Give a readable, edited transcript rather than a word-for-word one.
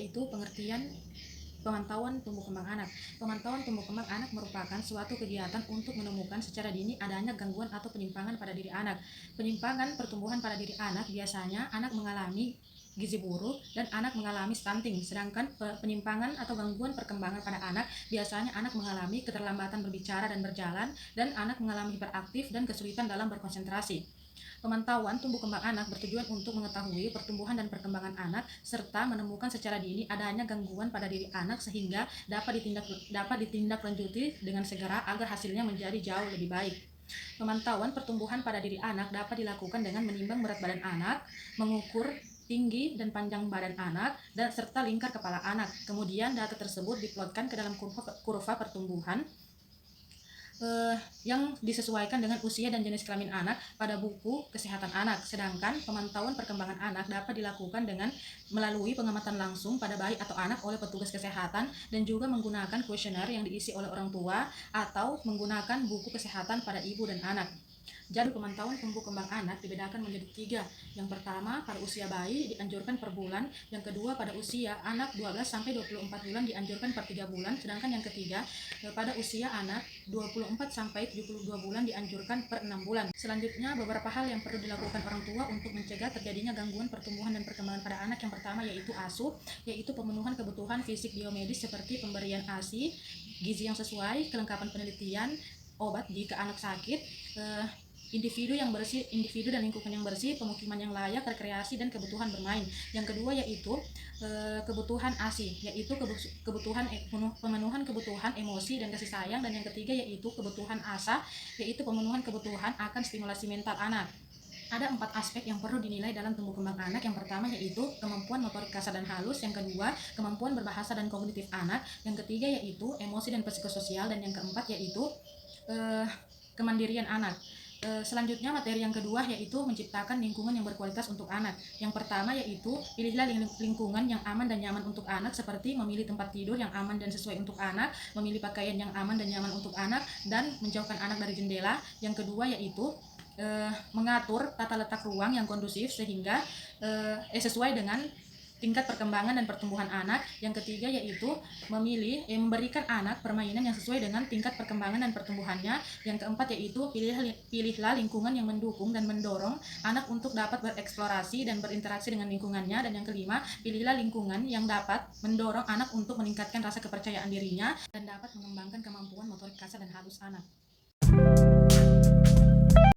yaitu pengertian pemantauan tumbuh kembang anak. Pemantauan tumbuh kembang anak merupakan suatu kegiatan untuk menemukan secara dini adanya gangguan atau penyimpangan pada diri anak. Penyimpangan pertumbuhan pada diri anak biasanya anak mengalami gizi buruk dan anak mengalami stunting, sedangkan penyimpangan atau gangguan perkembangan pada anak biasanya anak mengalami keterlambatan berbicara dan berjalan, dan anak mengalami hiperaktif dan kesulitan dalam berkonsentrasi. Pemantauan tumbuh kembang anak bertujuan untuk mengetahui pertumbuhan dan perkembangan anak serta menemukan secara dini adanya gangguan pada diri anak sehingga dapat ditindaklanjuti dengan segera agar hasilnya menjadi jauh lebih baik. Pemantauan pertumbuhan pada diri anak dapat dilakukan dengan menimbang berat badan anak, mengukur tinggi dan panjang badan anak, dan serta lingkar kepala anak. Kemudian data tersebut diplotkan ke dalam kurva pertumbuhan yang disesuaikan dengan usia dan jenis kelamin anak pada buku kesehatan anak. Sedangkan pemantauan perkembangan anak dapat dilakukan dengan melalui pengamatan langsung pada bayi atau anak oleh petugas kesehatan, dan juga menggunakan kuesioner yang diisi oleh orang tua atau menggunakan buku kesehatan pada ibu dan anak. Jadwal pemantauan tumbuh kembang anak dibedakan menjadi 3. Yang pertama, pada usia bayi dianjurkan per bulan. Yang kedua, pada usia anak 12-24 bulan dianjurkan per 3 bulan. Sedangkan yang ketiga, pada usia anak 24-72 bulan dianjurkan per 6 bulan. Selanjutnya, beberapa hal yang perlu dilakukan orang tua untuk mencegah terjadinya gangguan pertumbuhan dan perkembangan pada anak. Yang pertama yaitu asuh, yaitu pemenuhan kebutuhan fisik biomedis seperti pemberian ASI, gizi yang sesuai, kelengkapan penelitian, obat jika anak sakit, individu dan lingkungan yang bersih, pemukiman yang layak, rekreasi, dan kebutuhan bermain. Yang kedua yaitu kebutuhan ASI, yaitu pemenuhan kebutuhan emosi dan kasih sayang. Dan yang ketiga yaitu kebutuhan ASA, yaitu pemenuhan kebutuhan akan stimulasi mental anak. Ada 4 aspek yang perlu dinilai dalam tumbuh kembang anak. Yang pertama yaitu kemampuan motorik kasar dan halus, yang kedua kemampuan berbahasa dan kognitif anak, yang ketiga yaitu emosi dan psikososial, dan yang keempat yaitu kemandirian anak. Selanjutnya materi yang kedua yaitu menciptakan lingkungan yang berkualitas untuk anak. Yang pertama yaitu pilihlah lingkungan yang aman dan nyaman untuk anak, seperti memilih tempat tidur yang aman dan sesuai untuk anak, memilih pakaian yang aman dan nyaman untuk anak, dan menjauhkan anak dari jendela. Yang kedua yaitu mengatur tata letak ruang yang kondusif sehingga sesuai dengan tingkat perkembangan dan pertumbuhan anak. Yang ketiga yaitu memberikan anak permainan yang sesuai dengan tingkat perkembangan dan pertumbuhannya. Yang keempat yaitu pilihlah lingkungan yang mendukung dan mendorong anak untuk dapat bereksplorasi dan berinteraksi dengan lingkungannya. Dan yang kelima, pilihlah lingkungan yang dapat mendorong anak untuk meningkatkan rasa kepercayaan dirinya dan dapat mengembangkan kemampuan motorik kasar dan halus anak.